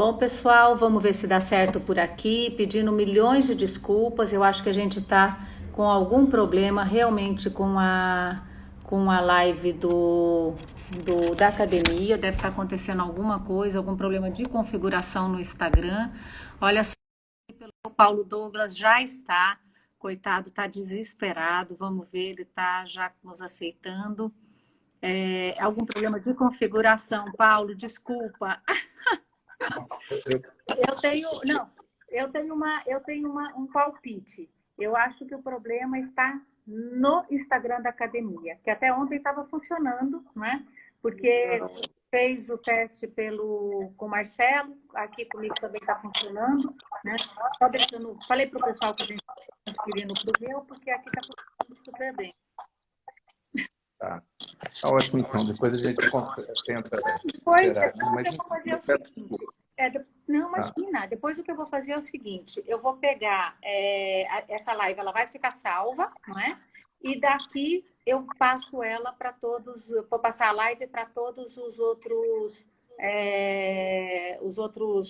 Bom, pessoal, vamos ver se dá certo por aqui, pedindo milhões de desculpas. Eu acho que a gente está com algum problema realmente com a live da academia. Deve estar acontecendo alguma coisa, algum problema de configuração no Instagram. Olha só, o Paulo Douglas já está, coitado, está desesperado. Vamos ver, ele está já nos aceitando. Algum problema de configuração, Paulo, desculpa. Nossa, Não, um palpite. Eu acho que o problema está no Instagram da academia, que até ontem estava funcionando, né? Porque fez o teste com o Marcelo, aqui comigo também está funcionando, né? Só deixando, falei para o pessoal que a gente está transferindo para o meu, porque aqui está funcionando super bem. tá. Tá ótimo, então. Depois a gente tenta Depois, esperar. depois o Mas, que eu vou fazer é o eu peço seguinte. desculpa. Não, Tá. imagina. Depois o que eu vou fazer é o seguinte. Eu vou pegar essa live, ela vai ficar salva, não é? E daqui eu passo ela para todos. Eu vou passar a live para todos os outros,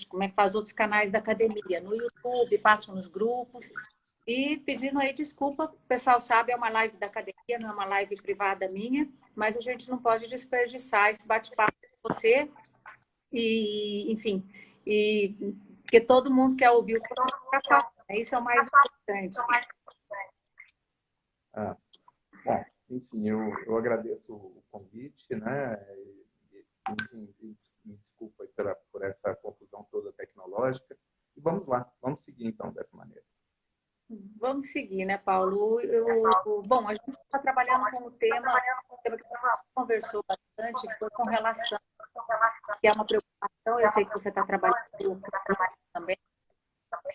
como é que faz? Os outros canais da academia. No YouTube, passo nos grupos. E pedindo aí desculpa, o pessoal sabe, é uma live da academia, não é uma live privada minha, mas a gente não pode desperdiçar esse bate-papo com você. E, enfim, porque todo mundo quer ouvir o que você está falando, né? Isso é o mais importante. Ah, bom, enfim, eu agradeço o convite, né? Enfim, me desculpa aí por essa confusão toda tecnológica. E vamos lá, vamos seguir então dessa maneira. Vamos seguir, né, Paulo? Bom, a gente está trabalhando com o tema que a gente conversou bastante, foi com relação, que é uma preocupação, eu sei que você está trabalhando também,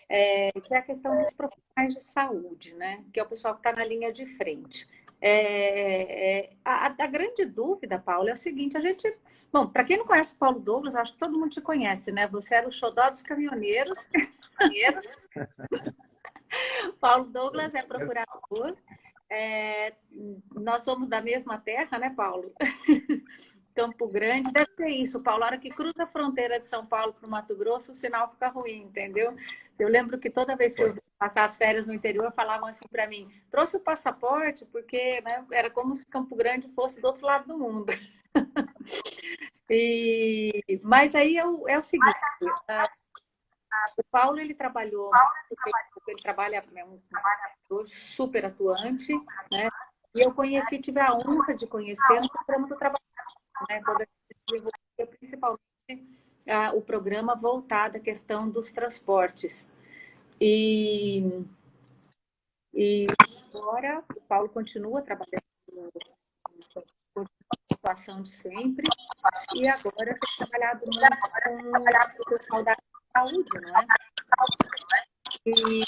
que é a questão dos profissionais de saúde, né? Que é o pessoal que está na linha de frente. A grande dúvida, Paulo, é o seguinte, bom, para quem não conhece o Paulo Douglas, acho que todo mundo te conhece, né? Você era o xodó dos caminhoneiros. Paulo Douglas é procurador. Nós somos da mesma terra, né, Paulo? Campo Grande, deve ser isso, Paulo. A hora que cruza a fronteira de São Paulo para o Mato Grosso, o sinal fica ruim, entendeu? Eu lembro que toda vez que eu ia passar as férias no interior, falavam assim para mim: trouxe o passaporte, porque, né, era como se Campo Grande fosse do outro lado do mundo. Mas aí é o seguinte: o Paulo ele trabalha, é um trabalhador super atuante, né? E eu tive a honra de conhecer no programa do trabalho, né? Quando a gente desenvolvia principalmente o programa voltado à questão dos transportes. E agora o Paulo continua trabalhando com a situação de sempre, e agora tem trabalhado muito com o pessoal da saúde, não é? E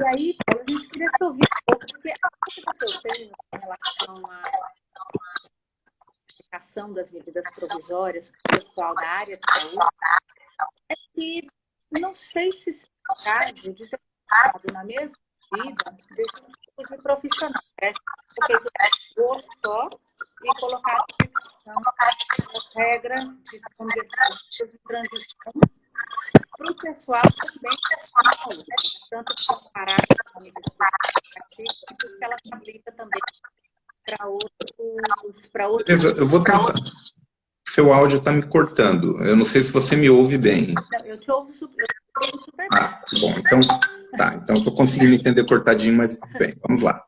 aí, Paulo, a gente queria te ouvir um pouco, porque a dúvida que eu tenho em relação à aplicação das medidas provisórias para o pessoal da área de saúde é que não sei se se trata de ter ficado na mesma medida desse tipo de profissional. Parece que foi só e colocar a aplicação das regras de transição para o pessoal também da saúde, tanto para parar a medida que ela se aplica também para outros. Beleza, eu vou tentar. Seu áudio está me cortando. Eu não sei se você me ouve bem. Eu te ouvo super bem. Ah, bom. Então, tá. Então, estou conseguindo entender cortadinho, mas tudo bem. Vamos lá.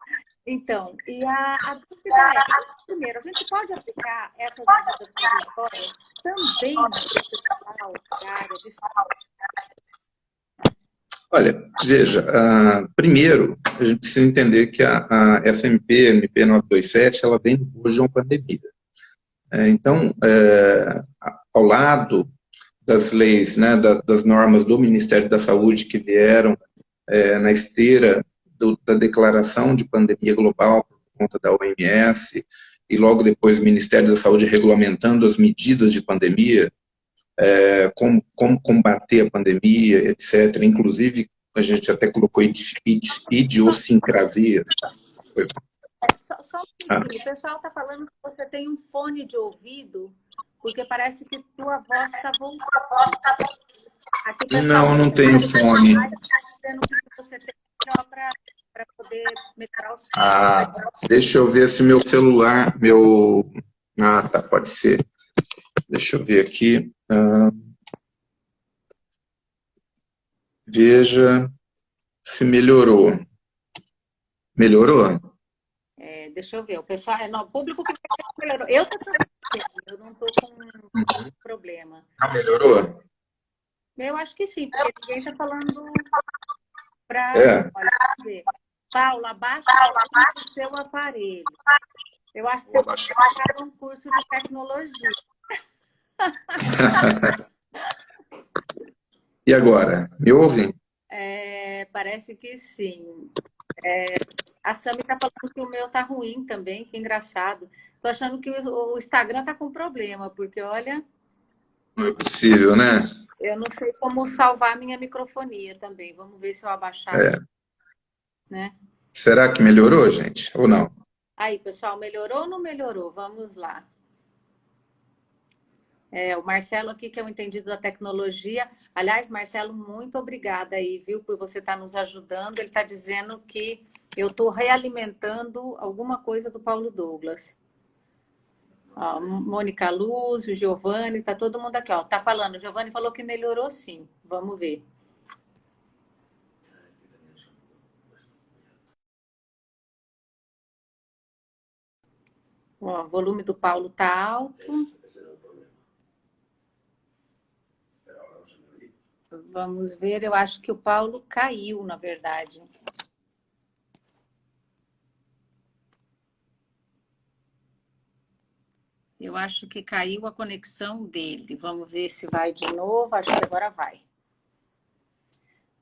Então, e a dúvida é, primeiro, a gente pode aplicar essas medidas provisórias também no profissional da área de saúde? Olha, veja, primeiro, a gente precisa entender que a SMP, MP 927, ela vem depois de uma pandemia. Então, ao lado das leis, né, das normas do Ministério da Saúde que vieram na esteira da declaração de pandemia global por conta da OMS, e logo depois o Ministério da Saúde regulamentando as medidas de pandemia, como combater a pandemia, etc. Inclusive, a gente até colocou idiosincrasias. Só um pouquinho. O pessoal está falando que você tem um fone de ouvido, porque parece que tua voz está voltando. Aqui o pessoal Não, não tenho fone. está dizendo que você tem melhor para poder melhorar o som. Ah, deixa eu ver se meu celular, meu... Ah, tá, pode ser. Deixa eu ver aqui. Veja se melhorou. Melhorou? Deixa eu ver. O pessoal, não, o público que melhorou. Eu estou eu não estou com problema. Não melhorou? Eu acho que sim, porque ninguém está falando para. É. Olha, vamos ver. Paula, abaixa o seu aparelho. Eu acho que você pode pagar um curso de tecnologia. E agora? Me ouvem? Parece que sim. A Sami está falando que o meu tá ruim também, que engraçado. Tô achando que o Instagram tá com problema, porque olha, Não é possível, né? eu não sei como salvar minha microfonia também. Vamos ver se eu abaixar aqui, É. né? Será que melhorou, gente? Ou não? Aí, pessoal, melhorou ou não melhorou? Vamos lá. O Marcelo aqui, que é o entendido da tecnologia. Aliás, Marcelo, muito obrigada aí, viu, por você estar nos ajudando. Ele está dizendo que eu estou realimentando alguma coisa do Paulo Douglas. Ó, Mônica Luz, o Giovanni, tá todo mundo aqui, ó. Tá falando, o Giovanni falou que melhorou sim. Vamos ver. Ó, o volume do Paulo tá alto. Vamos ver, eu acho que o Paulo caiu, na verdade. Eu acho que caiu a conexão dele. Vamos ver se vai de novo. Acho que agora vai.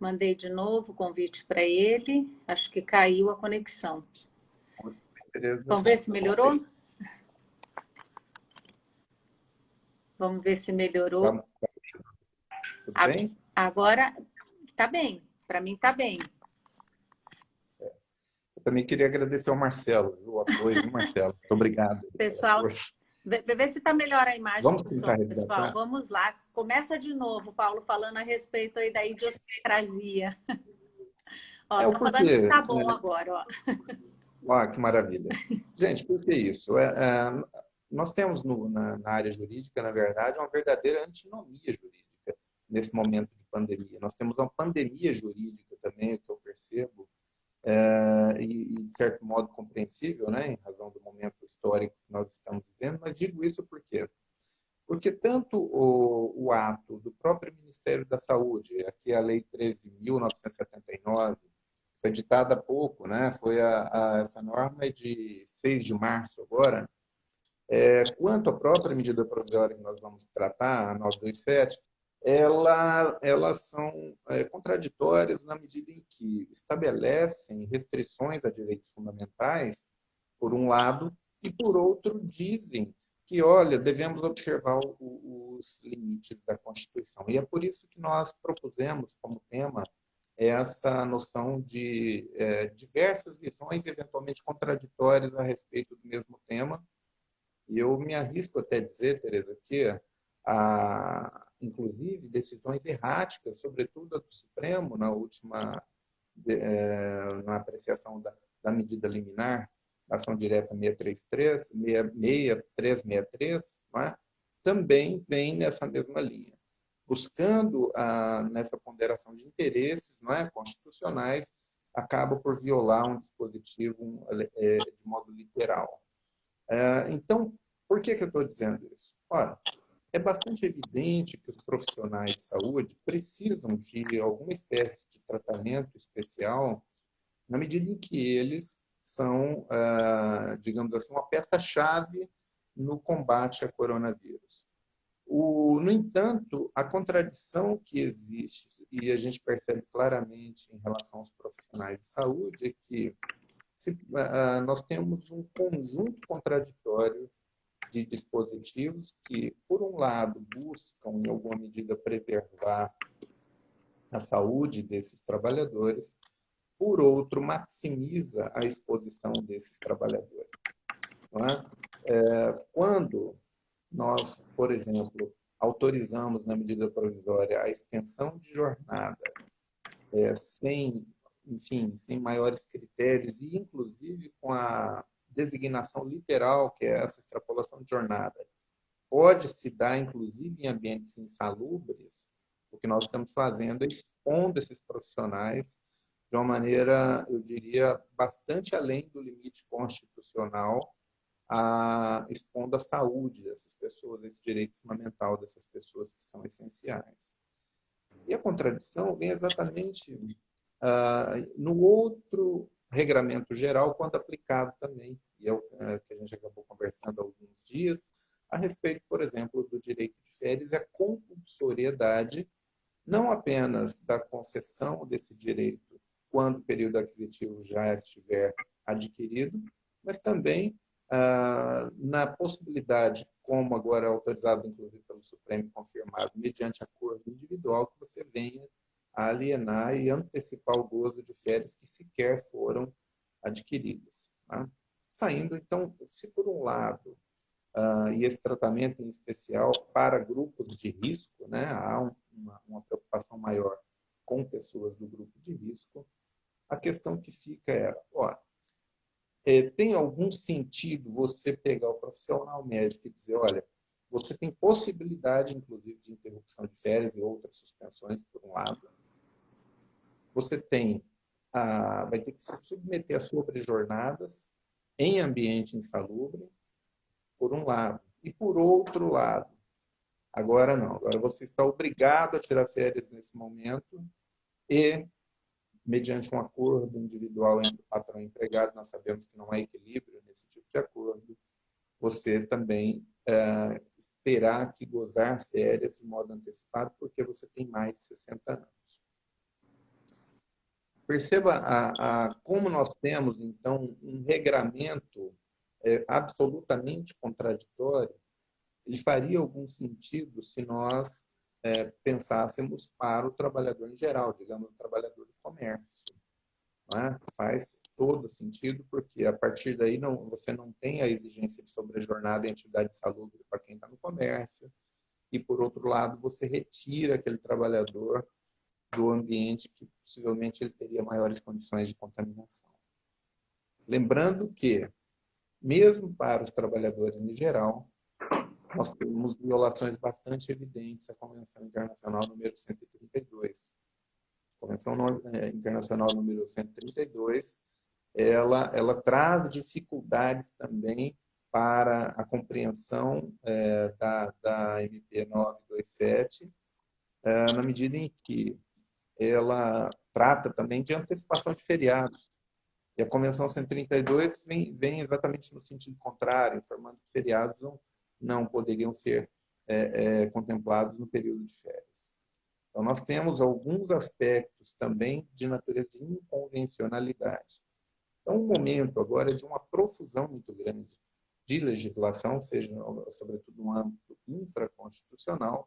Mandei de novo o convite para ele. Acho que caiu a conexão. Vamos ver se melhorou? Vamos ver se melhorou. Tudo bem? Agora tá bem. Para mim tá bem. Eu também queria agradecer ao Marcelo, o apoio, viu, Marcelo? Muito obrado. Pessoal, vê se tá melhor a imagem Vamos do tentar som, pessoal. resgatar? Vamos lá. Começa de novo, Paulo, falando a respeito aí da idiosincrasia. Ó, O tá falando que porquê. tá bom agora, ó. Ah, que maravilha. Gente, por que isso? Nós temos na área jurídica, na verdade, uma verdadeira antinomia jurídica nesse momento de pandemia. Nós temos uma pandemia jurídica também, o que eu percebo, e de certo modo compreensível, né, em razão do momento histórico que nós estamos vivendo, mas digo isso por quê? Porque tanto o ato do próprio Ministério da Saúde, aqui a Lei 13.979, foi editada há pouco, né? Foi essa norma é de 6 de março agora, quanto à própria medida provisória que nós vamos tratar, a 927, elas são contraditórias na medida em que estabelecem restrições a direitos fundamentais, por um lado, e por outro dizem que, olha, devemos observar os limites da Constituição. E é por isso que nós propusemos como tema essa noção de diversas visões eventualmente contraditórias a respeito do mesmo tema. E eu me arrisco até dizer, Tereza, que inclusive decisões erráticas, sobretudo a do Supremo, na última na apreciação da medida liminar, ação direta 633, 6363, não é? Também vem nessa mesma linha, buscando nessa ponderação de interesses, não é, constitucionais, acaba por violar um dispositivo de modo literal. Então, por que eu estou dizendo isso? Ora, é bastante evidente que os profissionais de saúde precisam de alguma espécie de tratamento especial na medida em que eles são, digamos assim, uma peça-chave no combate ao coronavírus. No entanto, a contradição que existe, e a gente percebe claramente em relação aos profissionais de saúde, é que nós temos um conjunto contraditório de dispositivos que, por um lado, buscam, em alguma medida, preservar a saúde desses trabalhadores, por outro, maximiza a exposição desses trabalhadores. Não é? Quando nós, por exemplo, autorizamos, na medida provisória, a extensão de jornada sem, enfim, sem maiores critérios e, inclusive, com a designação literal, que é essa extrapolação de jornada, pode se dar, inclusive, em ambientes insalubres. O que nós estamos fazendo é expondo esses profissionais de uma maneira, eu diria, bastante além do limite constitucional, expondo a saúde dessas pessoas, esse direito fundamental dessas pessoas que são essenciais. E a contradição vem exatamente no outro regramento geral, quando aplicado também, e é o que a gente acabou conversando há alguns dias, a respeito, por exemplo, do direito de férias e a compulsoriedade, não apenas da concessão desse direito quando o período aquisitivo já estiver adquirido, mas também na possibilidade, como agora é autorizado, inclusive pelo Supremo, confirmado, mediante acordo individual, que você venha a alienar e antecipar o gozo de férias que sequer foram adquiridas. Tá? Saindo, então, se por um lado, e esse tratamento em especial para grupos de risco, né, há uma preocupação maior com pessoas do grupo de risco, a questão que fica tem algum sentido você pegar o profissional médico e dizer, olha, você tem possibilidade, inclusive, de interrupção de férias e outras suspensões, por um lado. Você vai ter que se submeter a sobrejornadas em ambiente insalubre, por um lado. E, por outro lado, agora não. Agora você está obrigado a tirar férias nesse momento e, mediante um acordo individual entre patrão e empregado, nós sabemos que não há equilíbrio nesse tipo de acordo, você também terá que gozar férias de modo antecipado porque você tem mais de 60 anos. Perceba como nós temos, então, um regramento absolutamente contraditório. Ele faria algum sentido se nós pensássemos para o trabalhador em geral, digamos, o trabalhador do comércio. Não é? Faz todo sentido, porque a partir daí você não tem a exigência de sobrejornada em atividade insalubre para quem está no comércio, e, por outro lado, você retira aquele trabalhador do ambiente que possivelmente ele teria maiores condições de contaminação. Lembrando que, mesmo para os trabalhadores em geral, nós temos violações bastante evidentes à Convenção Internacional número 132. A Convenção Internacional número 132, ela traz dificuldades também para a compreensão da MP 927, na medida em que ela trata também de antecipação de feriados. E a Convenção 132 vem exatamente no sentido contrário, informando que feriados não poderiam ser contemplados no período de férias. Então, nós temos alguns aspectos também de natureza de inconvencionalidade. Então, o momento agora é de uma profusão muito grande de legislação, seja, sobretudo, no âmbito infraconstitucional,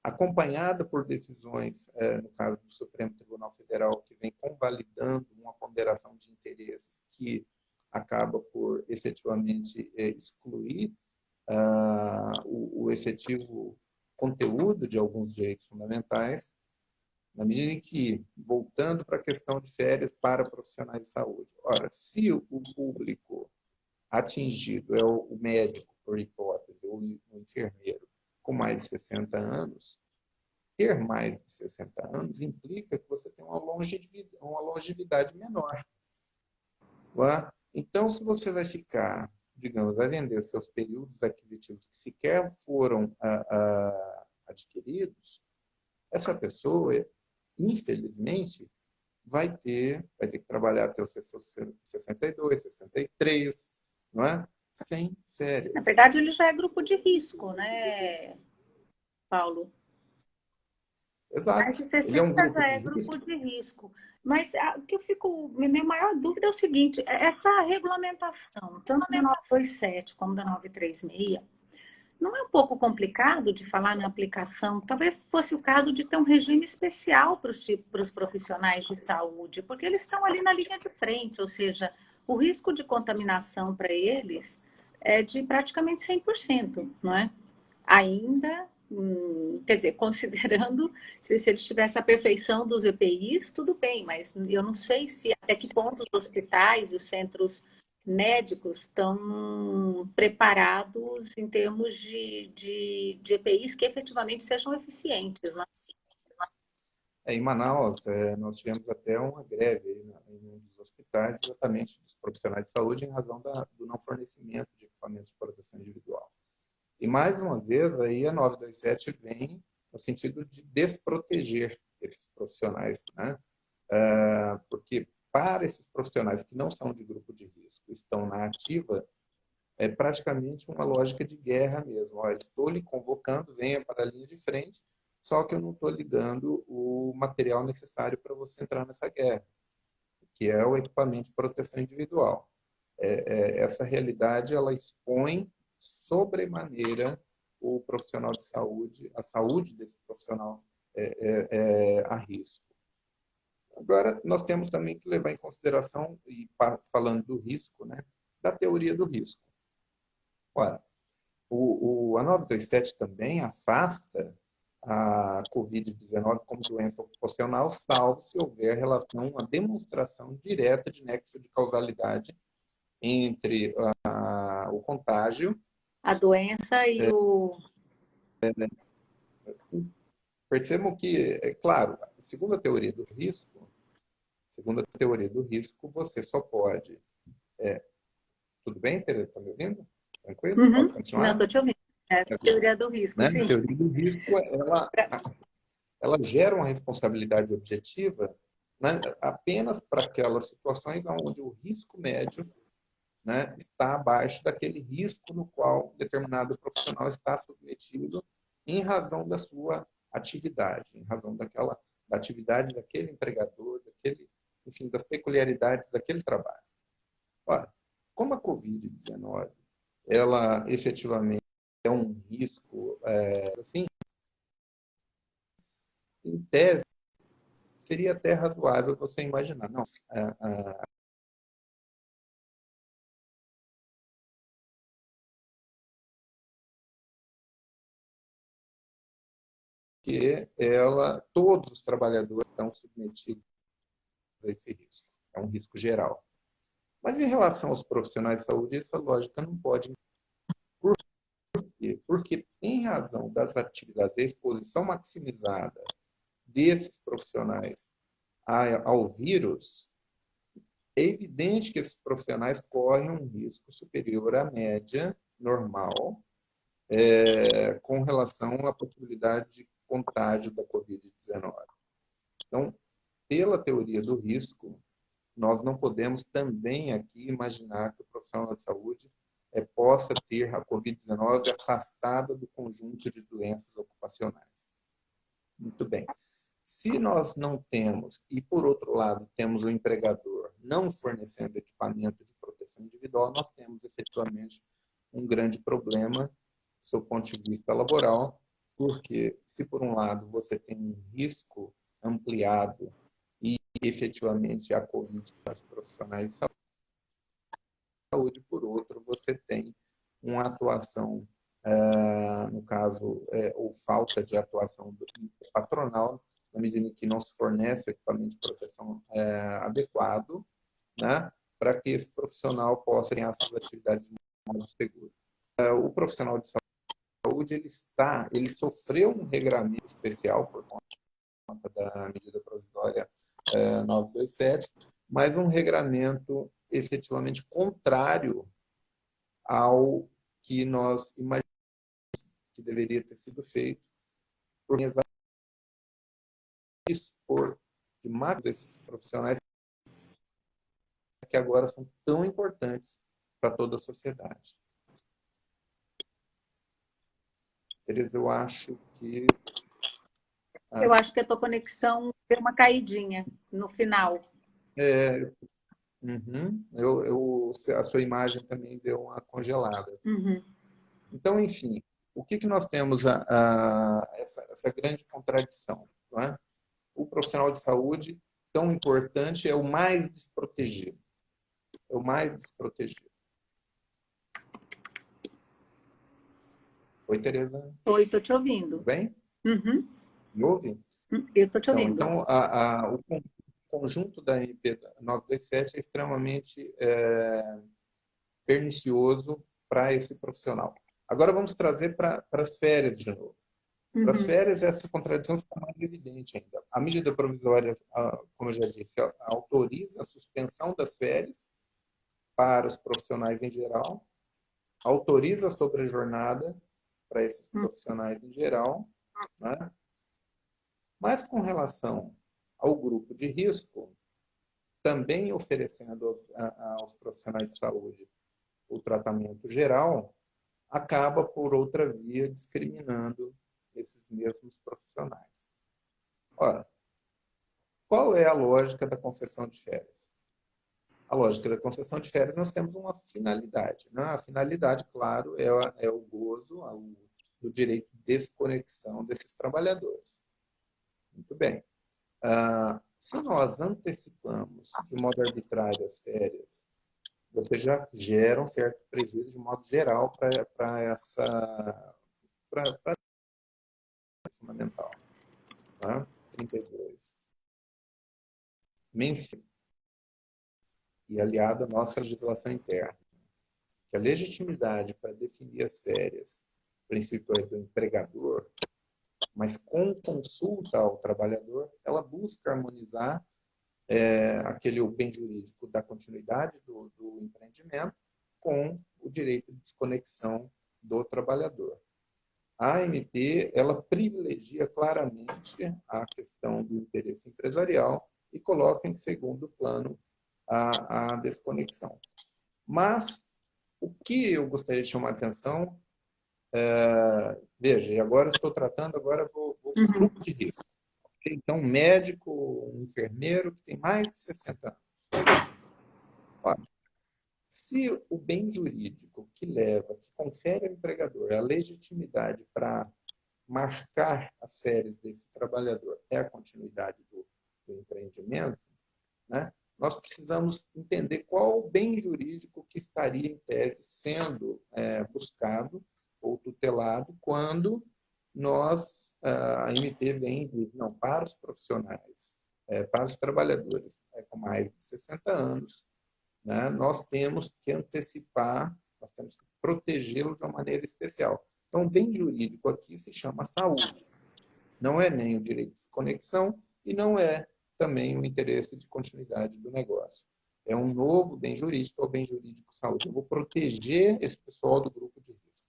acompanhada por decisões, no caso do Supremo Tribunal Federal, que vem convalidando uma ponderação de interesses que acaba por efetivamente excluir o efetivo conteúdo de alguns direitos fundamentais, na medida em que, voltando para a questão de férias para profissionais de saúde, ora, se o público atingido é o médico, por hipótese, ou o enfermeiro, com mais de 60 anos, ter mais de 60 anos implica que você tem uma longevidade menor. Então, se você vai ficar, digamos, vai vender seus períodos aquisitivos que sequer foram adquiridos, essa pessoa, infelizmente, vai ter que trabalhar até os seus 62, 63, não é? Sem férias. Na verdade, ele já é grupo de risco, né, Paulo? Exato. Mais de 60 já é grupo de risco. Mas o que eu fico, minha maior dúvida é o seguinte, essa regulamentação, tanto da 927 como da 936, não é um pouco complicado de falar na aplicação? Talvez fosse o caso de ter um regime especial para os profissionais de saúde, porque eles estão ali na linha de frente, ou seja, o risco de contaminação para eles é de praticamente 100%, não é? Ainda quer dizer, considerando se eles tivessem a perfeição dos EPIs, tudo bem, mas eu não sei se até que ponto os hospitais e os centros médicos estão preparados em termos de EPIs que efetivamente sejam eficientes, né? Em Manaus, nós tivemos até uma greve em um dos hospitais, exatamente dos profissionais de saúde, em razão do não fornecimento de equipamentos de proteção individual. E, mais uma vez, aí a 927 vem no sentido de desproteger esses profissionais, né? Porque para esses profissionais que não são de grupo de risco, estão na ativa, é praticamente uma lógica de guerra mesmo. Olha, estou lhe convocando, venha para a linha de frente, só que eu não estou lhe dando o material necessário para você entrar nessa guerra, que é o equipamento de proteção individual. Essa realidade, ela expõe sobremaneira o profissional de saúde, a saúde desse profissional a risco. Agora, nós temos também que levar em consideração, e falando do risco, né, da teoria do risco. Ora, a 927 também afasta a Covid-19 como doença ocupacional, salvo se houver relação, uma demonstração direta de nexo de causalidade entre o contágio. A doença e o... Percebam que, é claro, segundo a teoria do risco, você só pode... tudo bem, Tereza? Está me ouvindo? Tranquilo? Uhum. Posso continuar? Não, estou te ouvindo. É a teoria do risco, Né? sim. A teoria do risco, ela gera uma responsabilidade objetiva, né, apenas para aquelas situações onde o risco médio, né, está abaixo daquele risco no qual determinado profissional está submetido em razão da sua atividade, em razão da atividade daquele empregador, enfim, das peculiaridades daquele trabalho. Ora, como a Covid-19, ela efetivamente é um risco, assim, em tese, seria até razoável você imaginar, não, que todos os trabalhadores estão submetidos a esse risco. É um risco geral. Mas em relação aos profissionais de saúde, essa lógica não pode. Por quê? Porque, em razão das atividades, da exposição maximizada desses profissionais ao vírus, é evidente que esses profissionais correm um risco superior à média normal com relação à possibilidade de contágio da Covid-19. Então, pela teoria do risco, nós não podemos também aqui imaginar que o profissional de saúde possa ter a Covid-19 afastada do conjunto de doenças ocupacionais. Muito bem. Se nós não temos, e por outro lado temos o empregador não fornecendo equipamento de proteção individual, nós temos efetivamente um grande problema do seu ponto de vista laboral, porque se por um lado você tem um risco ampliado e efetivamente a Covid para os profissionais de saúde, por outro você tem uma atuação, no caso, ou falta de atuação do patronal, na medida que não se fornece equipamento de proteção adequado, né, para que esse profissional possa ter as suas atividades de modo seguro. O profissional de saúde, ele sofreu um regramento especial por conta da medida provisória 927, mas um regramento efetivamente contrário ao que nós imaginamos que deveria ter sido feito, por dispor de mais desses profissionais que agora são tão importantes para toda a sociedade. Tereza, eu acho que... Eu acho que a tua conexão deu uma caidinha no final. A sua imagem também deu uma congelada. Uhum. Então, enfim, o que nós temos essa grande contradição, não é? O profissional de saúde, tão importante, é o mais desprotegido. Oi, Tereza. Oi, estou te Tudo ouvindo. bem? Uhum, Me ouve? eu estou te Então, ouvindo. então o conjunto da MP 927 é extremamente pernicioso para esse profissional. Agora vamos trazer para as férias de novo. Para as Uhum, férias, essa contradição fica mais evidente ainda. A medida provisória, como eu já disse, autoriza a suspensão das férias para os profissionais em geral, autoriza a sobrejornada para esses profissionais em geral, né? Mas com relação ao grupo de risco, também oferecendo aos profissionais de saúde o tratamento geral, acaba por outra via discriminando esses mesmos profissionais. Ora, qual é a lógica da concessão de férias? A lógica da concessão de férias, nós temos uma finalidade. Né? A finalidade, claro, é o gozo do direito de desconexão desses trabalhadores. Muito bem. Se nós antecipamos de modo arbitrário as férias, você já gera um certo prejuízo de modo geral para essa para fundamental. Tá? 32. Menção e aliado à nossa legislação interna, que a legitimidade para definir as férias, o princípio é do empregador, mas com consulta ao trabalhador, ela busca harmonizar aquele bem jurídico da continuidade do empreendimento com o direito de desconexão do trabalhador. A AMP, ela privilegia claramente a questão do interesse empresarial e coloca em segundo plano a desconexão. Mas o que eu gostaria de chamar a atenção, veja, e agora estou tratando, agora vou para o grupo de risco. Então, um médico, um enfermeiro que tem mais de 60 anos. Olha, se o bem jurídico que leva, que confere ao empregador a legitimidade para marcar as férias desse trabalhador é a continuidade do empreendimento, né? Nós precisamos entender qual o bem jurídico que estaria, em tese, sendo buscado ou tutelado quando a MP vem e diz, não, para os profissionais, para os trabalhadores com mais de 60 anos, né, nós temos que antecipar, nós temos que protegê-lo de uma maneira especial. Então, o bem jurídico aqui se chama saúde. Não é nem o direito de conexão e não é também o interesse de continuidade do negócio. É um novo bem jurídico, é o bem jurídico saúde. Eu vou proteger esse pessoal do grupo de risco.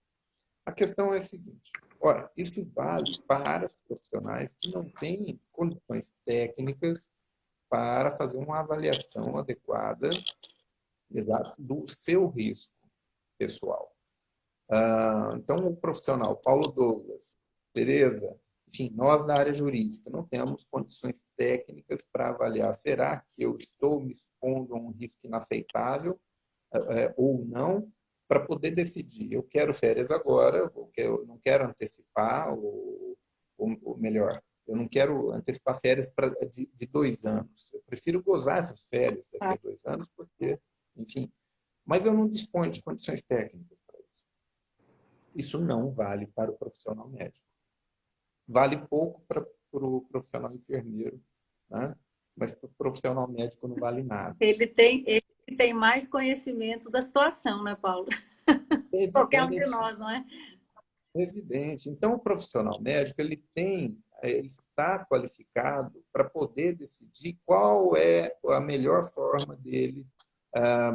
A questão é a seguinte, ora, isso vale para os profissionais que não têm condições técnicas para fazer uma avaliação adequada do seu risco pessoal. Então, o profissional Paulo Douglas, Tereza, enfim, nós da área jurídica não temos condições técnicas para avaliar, será que eu estou me expondo a um risco inaceitável ou não, para poder decidir, eu quero férias agora, eu não quero antecipar, ou melhor, eu não quero antecipar férias de 2 anos. Eu prefiro gozar essas férias daqui a 2 anos, porque, enfim, mas eu não disponho de condições técnicas para isso. Isso não vale para o profissional médico. Vale pouco para o profissional enfermeiro, né? Mas para o profissional médico não vale nada. Ele tem mais conhecimento da situação, né, Paulo? É Qualquer um de evidente, nós, não é? é evidente. Então, o profissional médico ele está qualificado para poder decidir qual é a melhor forma dele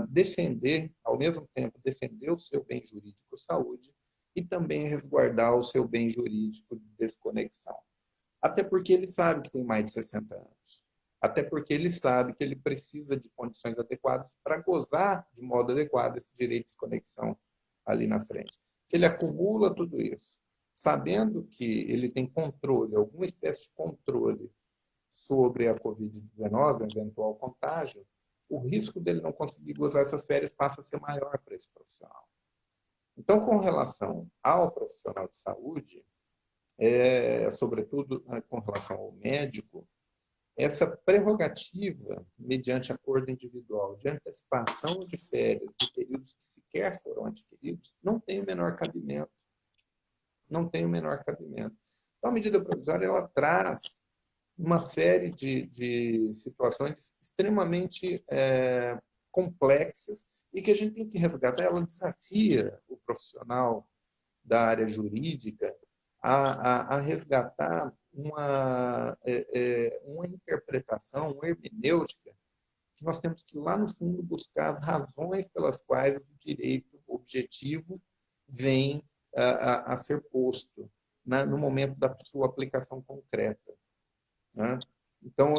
defender, ao mesmo tempo, defender o seu bem jurídico saúde e também resguardar o seu bem jurídico de desconexão. Até porque ele sabe que tem mais de 60 anos. Até porque ele sabe que ele precisa de condições adequadas para gozar de modo adequado esse direito de desconexão ali na frente. Se ele acumula tudo isso, sabendo que ele tem controle, alguma espécie de controle sobre a Covid-19, um eventual contágio, o risco dele não conseguir gozar essas férias passa a ser maior para esse profissional. Então, com relação ao profissional de saúde, sobretudo com relação ao médico, essa prerrogativa, mediante acordo individual, de antecipação de férias de períodos que sequer foram adquiridos, não tem o menor cabimento. não tem o menor cabimento. Então, a medida provisória ela traz uma série de situações extremamente complexas e que a gente tem que resgatar. Ela desafia o profissional da área jurídica a resgatar uma interpretação, uma hermenêutica, que nós temos que, lá no fundo, buscar as razões pelas quais o direito objetivo vem a ser posto no momento da sua aplicação concreta. Né? Então,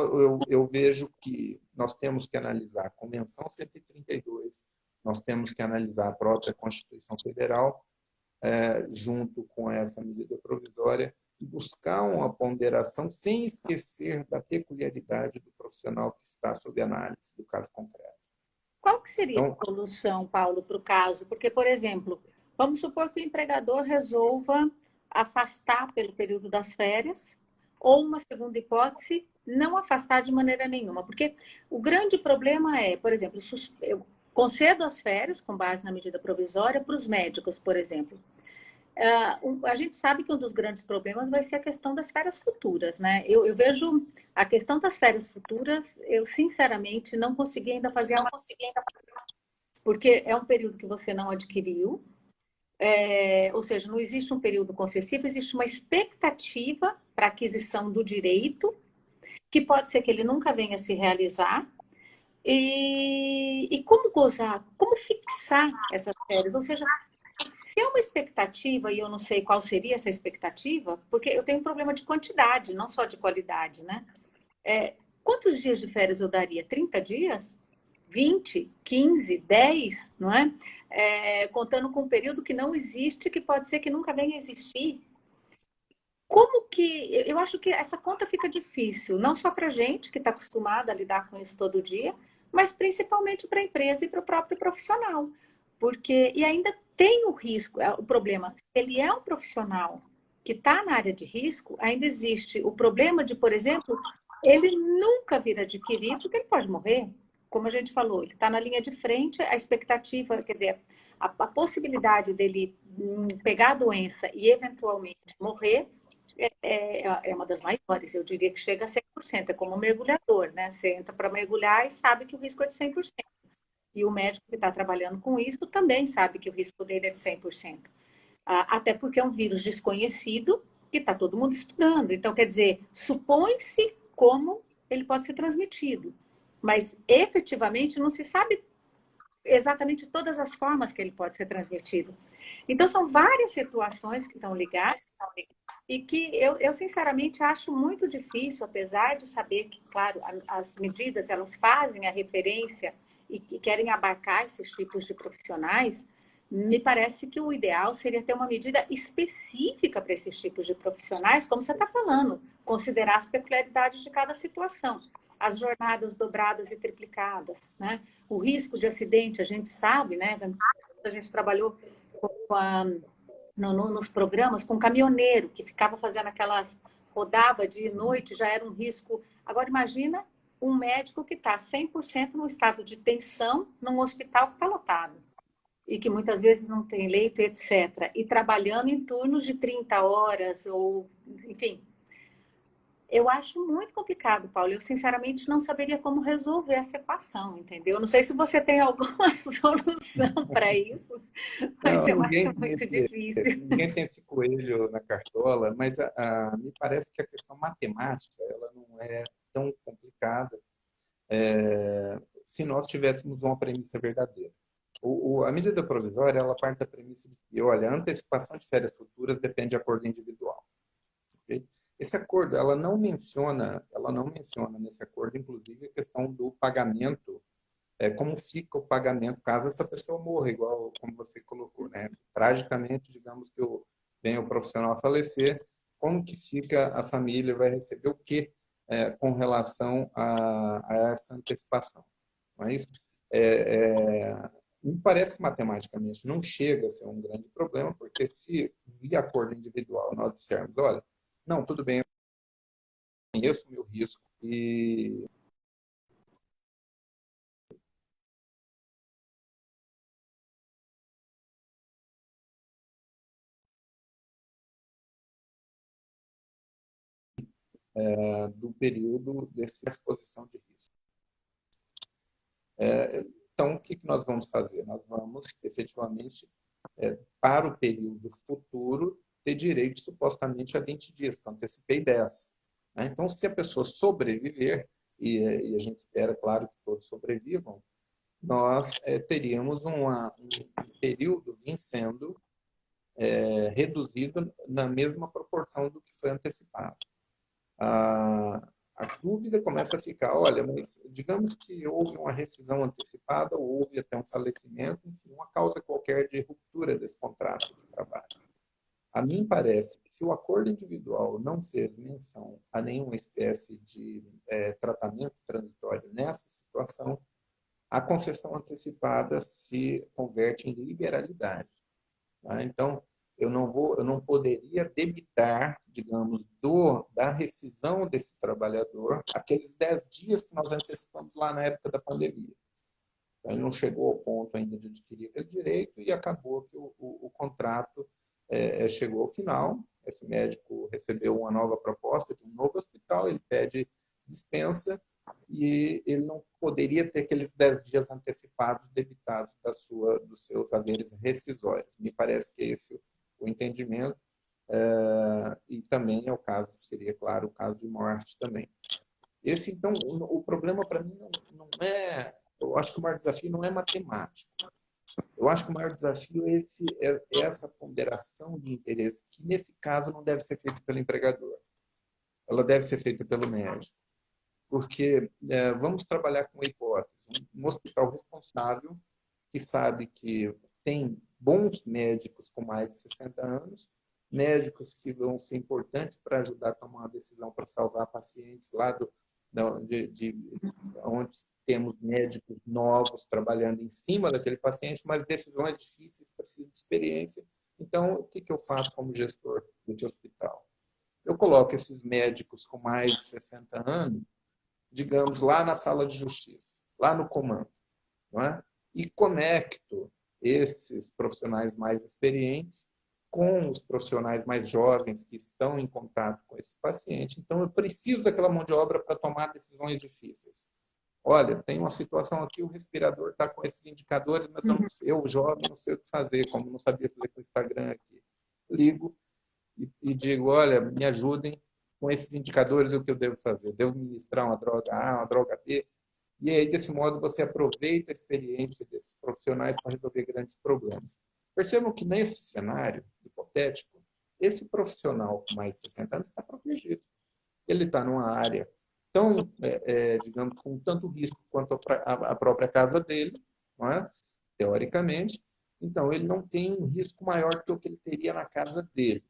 eu vejo que nós temos que analisar a Convenção 132, nós temos que analisar a própria Constituição Federal, junto com essa medida provisória, e buscar uma ponderação sem esquecer da peculiaridade do profissional que está sob análise do caso concreto. Qual que seria Então, a solução, Paulo, para o caso? Porque, por exemplo, vamos supor que o empregador resolva afastar pelo período das férias, ou uma segunda hipótese, não afastar de maneira nenhuma. Porque o grande problema é, por exemplo, eu concedo as férias com base na medida provisória para os médicos, por exemplo. A gente sabe que um dos grandes problemas vai ser a questão das férias futuras, né? Eu vejo a questão das férias futuras, eu sinceramente não consegui ainda fazer a porque é um período que você não adquiriu, ou seja, não existe um período concessivo, existe uma expectativa para aquisição do direito, que pode ser que ele nunca venha a se realizar. E como gozar, como fixar essas férias? Ou seja, se é uma expectativa, e eu não sei qual seria essa expectativa, porque eu tenho um problema de quantidade, não só de qualidade, né? Quantos dias de férias eu daria? 30 dias? 20, 15, 10, não é? Contando com um período que não existe, que pode ser que nunca venha a existir. Como que... Eu acho que essa conta fica difícil, não só para a gente, que está acostumada a lidar com isso todo dia, mas principalmente para a empresa e para o próprio profissional. Porque, e ainda tem o risco, o problema, se ele é um profissional que está na área de risco, ainda existe o problema de, por exemplo, ele nunca vir adquirir, porque ele pode morrer. Como a gente falou, ele está na linha de frente, a expectativa, quer dizer, a possibilidade dele pegar a doença e eventualmente morrer é uma das maiores, eu diria que chega a 100%, é como um mergulhador, né? Você entra para mergulhar e sabe que o risco é de 100%. E o médico que está trabalhando com isso também sabe que o risco dele é de 100%. Até porque é um vírus desconhecido que está todo mundo estudando. Então, quer dizer, supõe-se como ele pode ser transmitido. Mas, efetivamente, não se sabe exatamente todas as formas que ele pode ser transmitido. Então, são várias situações que estão ligadas e que eu sinceramente acho muito difícil, apesar de saber que, claro, as medidas elas fazem a referência e que querem abarcar esses tipos de profissionais, me parece que o ideal seria ter uma medida específica para esses tipos de profissionais, como você está falando, considerar as peculiaridades de cada situação, as jornadas dobradas e triplicadas, né? O risco de acidente, a gente sabe, né? A gente trabalhou com nos programas com caminhoneiro que ficava fazendo aquelas rodava de noite, já era um risco. Agora imagina um médico que está 100% no estado de tensão num hospital que está lotado e que muitas vezes não tem leito, etc. E trabalhando em turnos de 30 horas ou, enfim. Eu acho muito complicado, Paulo. Eu, sinceramente, não saberia como resolver essa equação, entendeu? Não sei se você tem alguma solução para isso, mas não, eu acho muito difícil. ninguém tem esse coelho na cartola, mas me parece que a questão matemática ela não é tão complicada se nós tivéssemos uma premissa verdadeira. A medida provisória ela parte da premissa de que, olha, a antecipação de férias futuras depende de acordo individual. Okay? Esse acordo, ela não menciona nesse acordo, inclusive, a questão do pagamento, como fica o pagamento caso essa pessoa morra, igual como você colocou, né? Tragicamente, digamos que venha o profissional a falecer, como que fica a família, vai receber o quê com relação a essa antecipação? Não é isso? Me parece que matematicamente não chega a ser um grande problema, porque se via acordo individual nós dissermos, olha, não, tudo bem, eu conheço o meu risco e do período dessa exposição de risco. Então, o que nós vamos fazer? Nós vamos, efetivamente, para o período futuro, ter direito, supostamente, a 20 dias, que eu antecipei 10. Né? Então, se a pessoa sobreviver, e a gente espera, claro, que todos sobrevivam, nós teríamos um período sendo reduzido na mesma proporção do que foi antecipado. A dúvida começa a ficar, olha, mas digamos que houve uma rescisão antecipada, ou houve até um falecimento, enfim, uma causa qualquer de ruptura desse contrato de trabalho. A mim parece que se o acordo individual não fez menção a nenhuma espécie de tratamento transitório nessa situação, a concessão antecipada se converte em liberalidade. Tá? Então, eu não poderia debitar, digamos, da rescisão desse trabalhador aqueles 10 dias que nós antecipamos lá na época da pandemia. Então, ele não chegou ao ponto ainda de adquirir aquele direito e acabou que o contrato chegou ao final. Esse médico recebeu uma nova proposta de um novo hospital, ele pede dispensa e ele não poderia ter aqueles 10 dias antecipados debitados dos seus haveres rescisórios. Me parece que esse o entendimento, e também é o caso, seria claro, o caso de morte também. Então, o problema para mim não é, eu acho que o maior desafio não é matemático. Eu acho que o maior desafio é essa ponderação de interesse, que nesse caso não deve ser feita pelo empregador. Ela deve ser feita pelo médico. Porque vamos trabalhar com a hipótese. Um hospital responsável, que sabe que tem bons médicos com mais de 60 anos, médicos que vão ser importantes para ajudar a tomar uma decisão para salvar pacientes lá onde temos médicos novos trabalhando em cima daquele paciente, mas decisões difíceis precisam de experiência. Então, o que eu faço como gestor do hospital? Eu coloco esses médicos com mais de 60 anos, digamos, lá na sala de justiça, lá no comando, não é? E conecto esses profissionais mais experientes com os profissionais mais jovens que estão em contato com esse paciente. Então, eu preciso daquela mão de obra para tomar decisões difíceis. Olha, tem uma situação aqui, o respirador está com esses indicadores, mas eu jovem, não sei o que fazer, como não sabia fazer com o Instagram aqui. Ligo e digo, olha, me ajudem com esses indicadores, o que eu devo fazer? Devo ministrar uma droga A, uma droga B? E aí, desse modo, você aproveita a experiência desses profissionais para resolver grandes problemas. Percebam que, nesse cenário hipotético, esse profissional com mais de 60 anos está protegido. Ele está numa área tão, digamos, com tanto risco quanto a própria casa dele, não é? Teoricamente. Então, ele não tem um risco maior que o que ele teria na casa dele.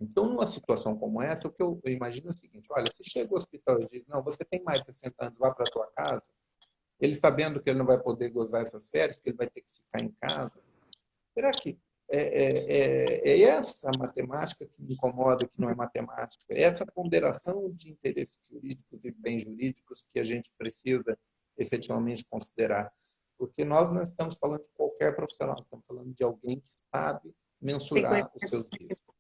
Então, numa situação como essa, o que eu imagino é o seguinte, olha, se chega ao hospital e diz, não, você tem mais de 60 anos, vá para a sua casa, ele sabendo que ele não vai poder gozar essas férias, que ele vai ter que ficar em casa, será que é essa matemática que me incomoda, que não é matemática? É essa ponderação de interesses jurídicos e bens jurídicos que a gente precisa efetivamente considerar? Porque nós não estamos falando de qualquer profissional, estamos falando de alguém que sabe mensurar os seus riscos.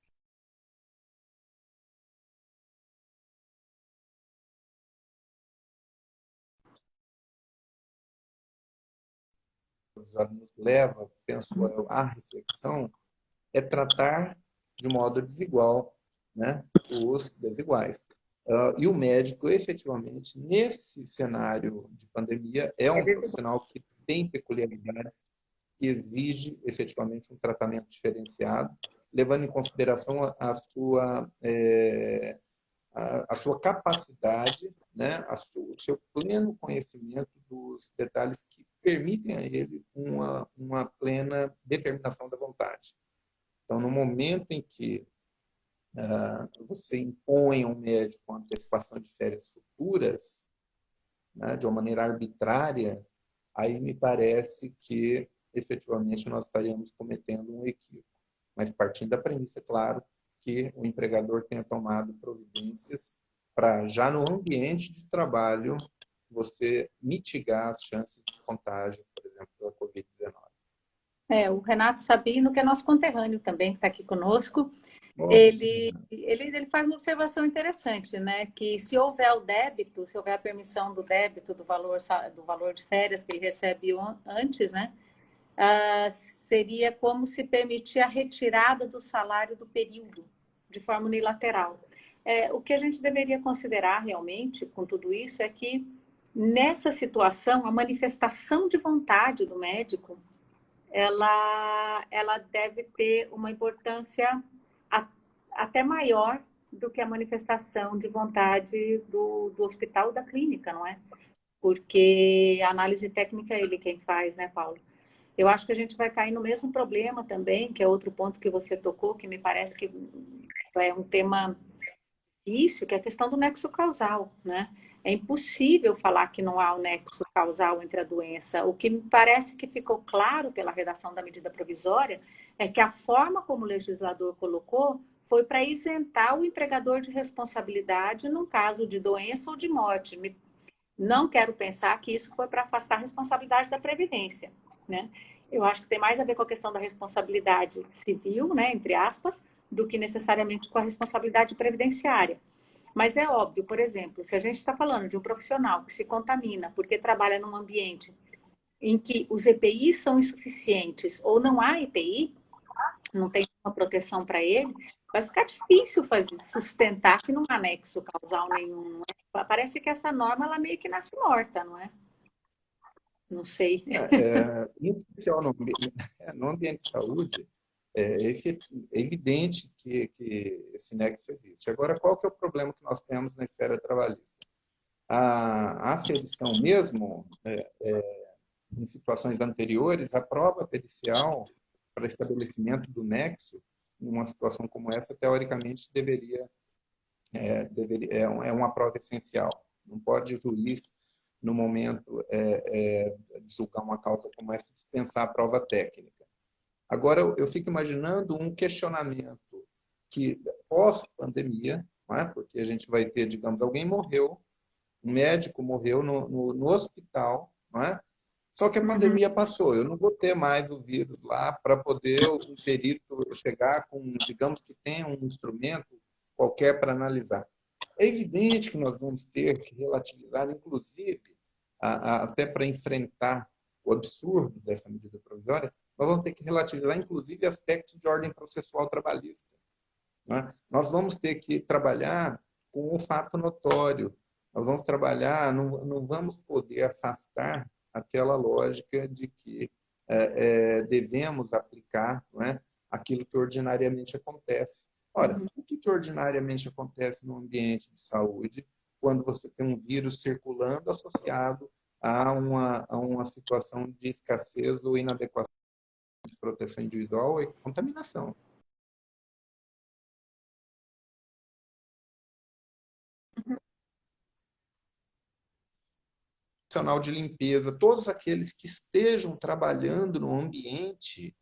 Nos leva, penso eu, à reflexão, é tratar de modo desigual, né, os desiguais. E o médico, efetivamente, nesse cenário de pandemia, é um profissional que tem peculiaridades, que exige efetivamente um tratamento diferenciado, levando em consideração a sua capacidade, né, o seu pleno conhecimento dos detalhes que permitem a ele uma plena determinação da vontade. Então, no momento em que você impõe a um médico uma antecipação de férias futuras, né, de uma maneira arbitrária, aí me parece que efetivamente nós estaríamos cometendo um equívoco. Mas partindo da premissa, claro, que o empregador tenha tomado providências para, já no ambiente de trabalho, você mitigar as chances de contágio, por exemplo, da Covid-19. O Renato Sabino, que é nosso conterrâneo também, que está aqui conosco. Ele faz uma observação interessante, né? Que se houver o débito, se houver a permissão do débito do valor de férias que ele recebe antes, né? Seria como se permitir a retirada do salário do período, de forma unilateral. O que a gente deveria considerar realmente com tudo isso é que, nessa situação, a manifestação de vontade do médico, ela deve ter uma importância até maior do que a manifestação de vontade do hospital ou da clínica, não é? Porque a análise técnica é ele quem faz, né, Paulo? Eu acho que a gente vai cair no mesmo problema também, que é outro ponto que você tocou, que me parece que é um tema difícil, que é a questão do nexo causal, né? É impossível falar que não há o nexo causal entre a doença. O que me parece que ficou claro pela redação da medida provisória é que a forma como o legislador colocou foi para isentar o empregador de responsabilidade num caso de doença ou de morte. Não quero pensar que isso foi para afastar a responsabilidade da Previdência, né? Eu acho que tem mais a ver com a questão da responsabilidade civil, né, entre aspas, do que necessariamente com a responsabilidade previdenciária. Mas é óbvio, por exemplo, se a gente está falando de um profissional que se contamina porque trabalha num ambiente em que os EPIs são insuficientes ou não há EPI, não tem uma proteção para ele, vai ficar difícil sustentar que não há nexo causal nenhum. Parece que essa norma ela meio que nasce morta, não é? Não sei. Em especial no ambiente de saúde, é evidente que esse nexo existe. Agora, qual que é o problema que nós temos na esfera trabalhista? A aferição mesmo, em situações anteriores, a prova pericial para estabelecimento do nexo, numa situação como essa, teoricamente é uma prova essencial. Não pode o juiz, no momento de julgar uma causa como essa, dispensar a prova técnica. Agora, eu fico imaginando um questionamento que, pós-pandemia, não é? Porque a gente vai ter, digamos, alguém morreu, um médico morreu no hospital, não é? Só que a pandemia passou, eu não vou ter mais o vírus lá para poder o perito chegar com, digamos que tenha um instrumento qualquer para analisar. É evidente que nós vamos ter que relativizar, inclusive, até para enfrentar o absurdo dessa medida provisória, nós vamos ter que relativizar, inclusive, aspectos de ordem processual trabalhista. Né? Nós vamos ter que trabalhar com o fato notório, nós vamos trabalhar, não vamos poder afastar aquela lógica de que devemos aplicar, não é, aquilo que ordinariamente acontece. Ora, o que ordinariamente acontece no ambiente de saúde quando você tem um vírus circulando associado a uma situação de escassez ou inadequação de proteção individual e contaminação? Profissional de limpeza, todos aqueles que estejam trabalhando no ambiente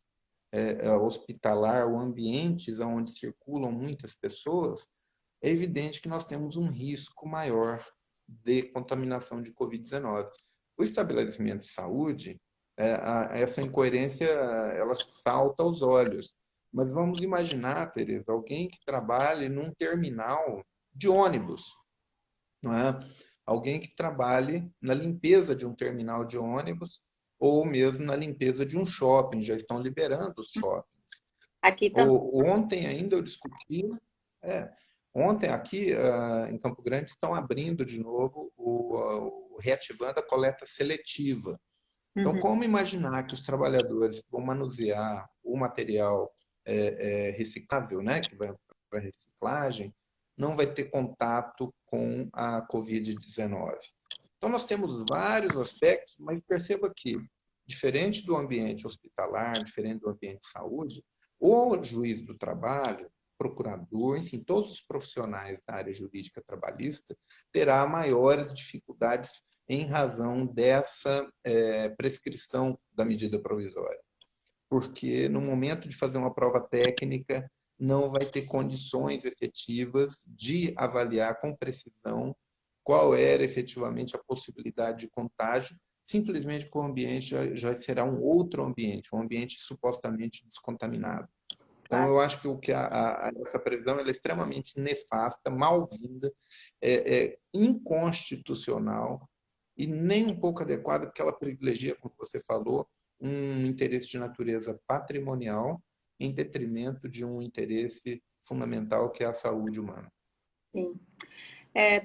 hospitalar ou ambientes onde circulam muitas pessoas, é evidente que nós temos um risco maior de contaminação de Covid-19. O estabelecimento de saúde, essa incoerência, ela salta aos olhos. Mas vamos imaginar, Tereza, alguém que trabalhe num terminal de ônibus, não é? Alguém que trabalhe na limpeza de um terminal de ônibus ou mesmo na limpeza de um shopping, já estão liberando os shoppings. Aqui também. Ontem ainda eu discuti, ontem aqui em Campo Grande estão abrindo de novo reativando a coleta seletiva. Então, como imaginar que os trabalhadores que vão manusear o material reciclável, né, que vai para reciclagem, não vai ter contato com a Covid-19? Então, nós temos vários aspectos, mas perceba que, diferente do ambiente hospitalar, diferente do ambiente de saúde, o juiz do trabalho, procurador, enfim, todos os profissionais da área jurídica trabalhista terá maiores dificuldades em razão dessa prescrição da medida provisória. Porque no momento de fazer uma prova técnica, não vai ter condições efetivas de avaliar com precisão qual era efetivamente a possibilidade de contágio, simplesmente porque o ambiente já será um outro ambiente, um ambiente supostamente descontaminado. Então, eu acho que, essa previsão ela é extremamente nefasta, mal-vinda, é inconstitucional e nem um pouco adequada, porque ela privilegia, como você falou, um interesse de natureza patrimonial em detrimento de um interesse fundamental que é a saúde humana. Sim.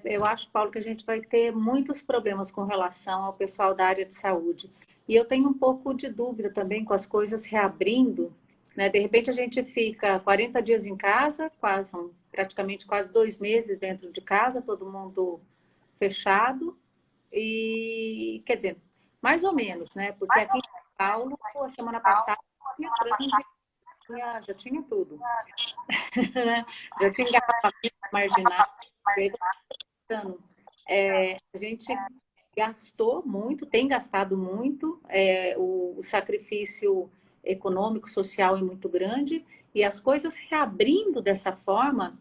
Eu acho, Paulo, que a gente vai ter muitos problemas com relação ao pessoal da área de saúde. E eu tenho um pouco de dúvida também com as coisas reabrindo, né? De repente a gente fica 40 dias em casa, praticamente quase 2 meses dentro de casa, todo mundo fechado. E, quer dizer, mais ou menos, né? Porque aqui em São Paulo, a semana passada, tinha trânsito, já tinha tudo. Já tinha engarrafamento marginal. A gente gastou muito, tem gastado muito, o sacrifício econômico, social é muito grande, e as coisas reabrindo dessa forma,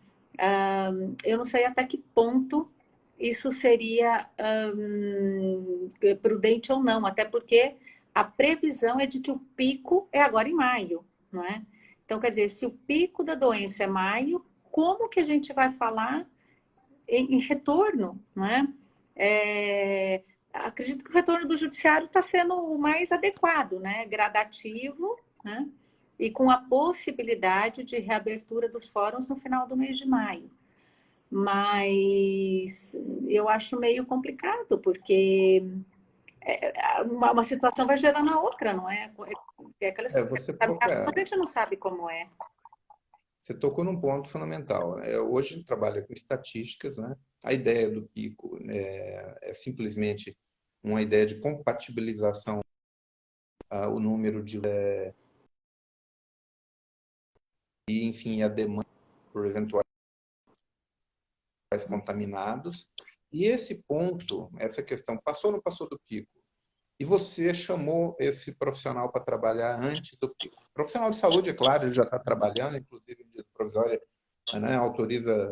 eu não sei até que ponto isso seria prudente ou não, até porque a previsão é de que o pico é agora em maio, não é? Então, quer dizer, se o pico da doença é maio, como que a gente vai falar em retorno, não é? Acredito que o retorno do judiciário está sendo o mais adequado, né? Gradativo, né? E com a possibilidade de reabertura dos fóruns no final do mês de maio. Mas eu acho meio complicado, porque uma situação vai gerando a outra, não é? É aquela história, Você, a gente não sabe como é. Você tocou num ponto fundamental. Hoje a gente trabalha com estatísticas, né? A ideia do pico é simplesmente uma ideia de compatibilização o número de e, enfim, a demanda por eventuais contaminados. E esse ponto, essa questão, passou ou não passou do pico? E você chamou esse profissional para trabalhar antes do pico. O profissional de saúde, é claro, ele já está trabalhando, inclusive, medida provisória, né, autoriza,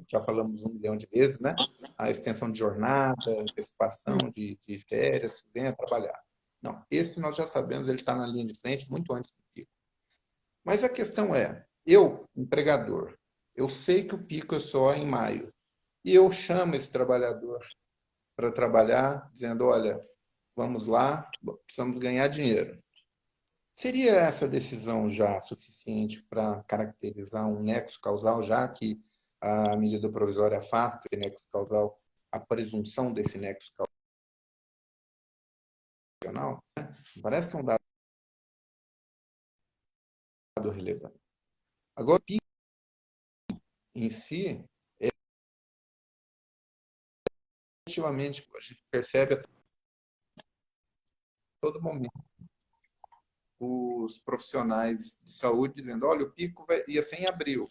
já falamos 1 milhão de vezes, né, a extensão de jornada, antecipação de férias, venha trabalhar. Não, esse nós já sabemos, ele está na linha de frente muito antes do pico. Mas a questão é, eu, empregador, eu sei que o pico é só em maio, e eu chamo esse trabalhador para trabalhar, dizendo, olha, vamos lá, precisamos ganhar dinheiro. Seria essa decisão já suficiente para caracterizar um nexo causal, já que a medida provisória afasta esse nexo causal, a presunção desse nexo causal? Parece que é um dado relevante. Agora, o PIB em si, efetivamente, a gente percebe a todo momento os profissionais de saúde dizendo, olha, o pico ia ser em abril,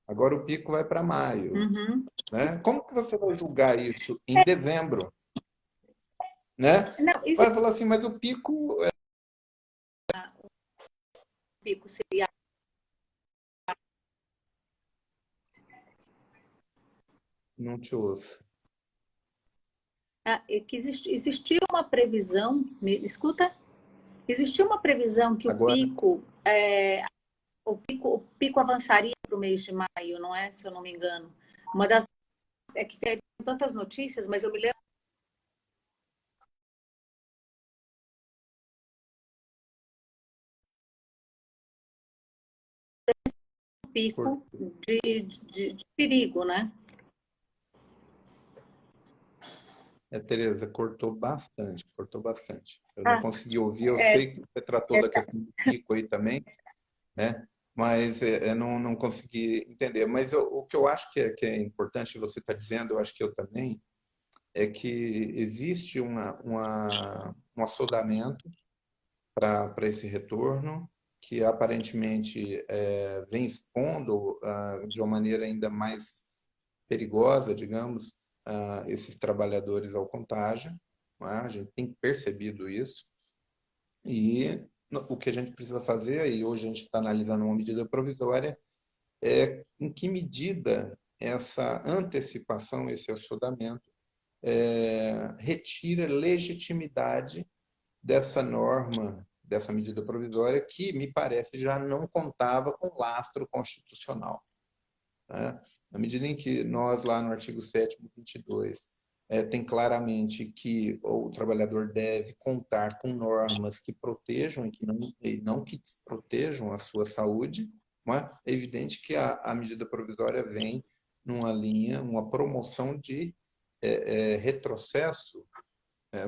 agora o pico vai para maio. Uhum. Né? Como que você vai julgar isso em dezembro? Né? Não, Vai falar assim, mas o pico... pico seria. Não te ouço. Que existia uma previsão, escuta, existia uma previsão que Agora, o pico avançaria para o mês de maio, não é? Se eu não me engano. Uma das é que tem tantas notícias, mas eu me lembro do pico de perigo, né? Tereza, cortou bastante, cortou bastante. Eu não consegui ouvir, eu É, sei que você tratou da questão do pico aí também, né? Mas eu não consegui entender. Mas o que eu acho que é importante você estar dizendo, eu acho que eu também, é que existe um assodamento para esse retorno, que aparentemente vem expondo de uma maneira ainda mais perigosa, digamos, esses trabalhadores ao contágio. Não é? A gente tem percebido isso. E o que a gente precisa fazer, e hoje a gente está analisando uma medida provisória, é em que medida essa antecipação, esse assodamento, retira legitimidade dessa norma dessa medida provisória que, me parece, já não contava com lastro constitucional, né? Na medida em que nós, lá no artigo 7º, 22, tem claramente que o trabalhador deve contar com normas que protejam e não que desprotejam a sua saúde, não é? É evidente que a medida provisória vem numa linha, uma promoção de retrocesso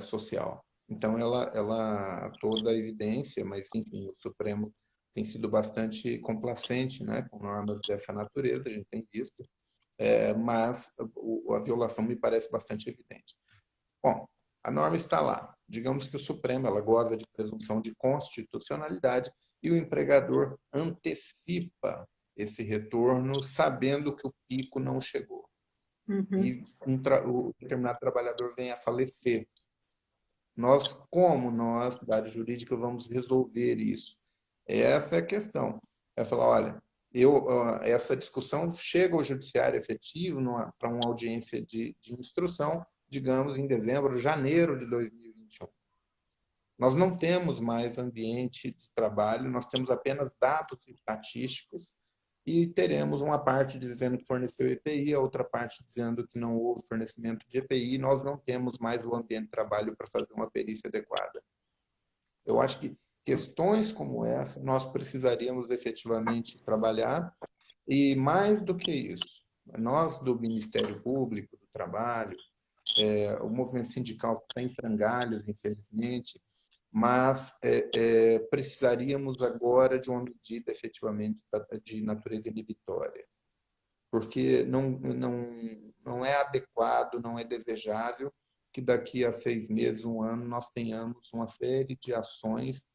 social. Então, ela toda a evidência, mas, enfim, o Supremo tem sido bastante complacente, né, com normas dessa natureza, a gente tem visto, mas a violação me parece bastante evidente. Bom, a norma está lá. Digamos que o Supremo ela goza de presunção de constitucionalidade e o empregador antecipa esse retorno sabendo que o pico não chegou. E o determinado trabalhador vem a falecer. Como nós, da área jurídica, vamos resolver isso? Essa é a questão. É falar, olha, essa discussão chega ao judiciário efetivo para uma audiência de instrução, digamos, em dezembro, janeiro de 2021. Nós não temos mais ambiente de trabalho, nós temos apenas dados estatísticos e teremos uma parte dizendo que forneceu EPI, a outra parte dizendo que não houve fornecimento de EPI, nós não temos mais o ambiente de trabalho para fazer uma perícia adequada. Eu acho que questões como essa nós precisaríamos efetivamente trabalhar e, mais do que isso, nós do Ministério Público, do Trabalho, o movimento sindical está em frangalhos, infelizmente, mas precisaríamos agora de uma medida efetivamente de natureza inibitória, porque não é adequado, não é desejável que daqui a 6 meses, um ano, nós tenhamos uma série de ações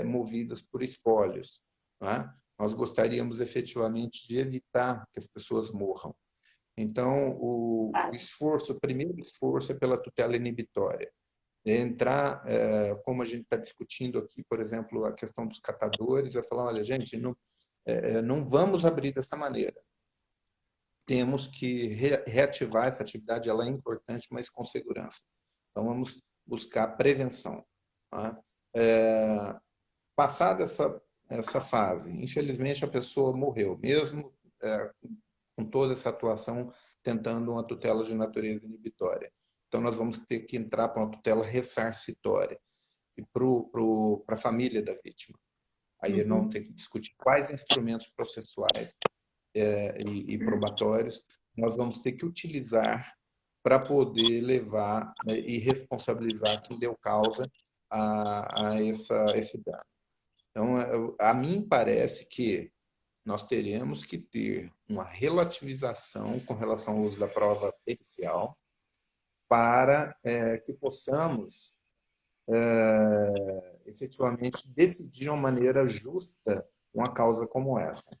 movidas por espólios, não é? Nós gostaríamos efetivamente de evitar que as pessoas morram. Então, o primeiro esforço é pela tutela inibitória. Entrar, como a gente está discutindo aqui, por exemplo, a questão dos catadores, é falar, olha, gente, não vamos abrir dessa maneira. Temos que reativar essa atividade, ela é importante, mas com segurança. Então, vamos buscar prevenção. Tá? Passada essa fase, infelizmente, a pessoa morreu, mesmo com toda essa atuação tentando uma tutela de natureza inibitória. Então, nós vamos ter que entrar para uma tutela ressarcitória e para a família da vítima. Aí nós vamos ter que discutir quais instrumentos processuais e probatórios nós vamos ter que utilizar para poder levar e responsabilizar quem deu causa a esse dano. Então, a mim parece que nós teremos que ter uma relativização com relação ao uso da prova pericial para que possamos efetivamente decidir de uma maneira justa uma causa como essa.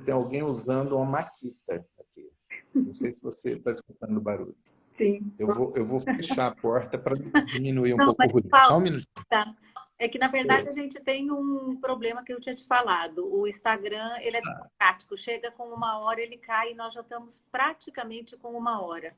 Tem alguém usando uma maquita aqui. Não sei se você está escutando o barulho. Sim. Eu vou fechar a porta para diminuir um pouco o ruído. Paulo, Só um minuto. tá. É que, na verdade, a gente tem um problema que eu tinha te falado. O Instagram, ele é prático. Chega com 1 hora, ele cai e nós já estamos praticamente com 1 hora.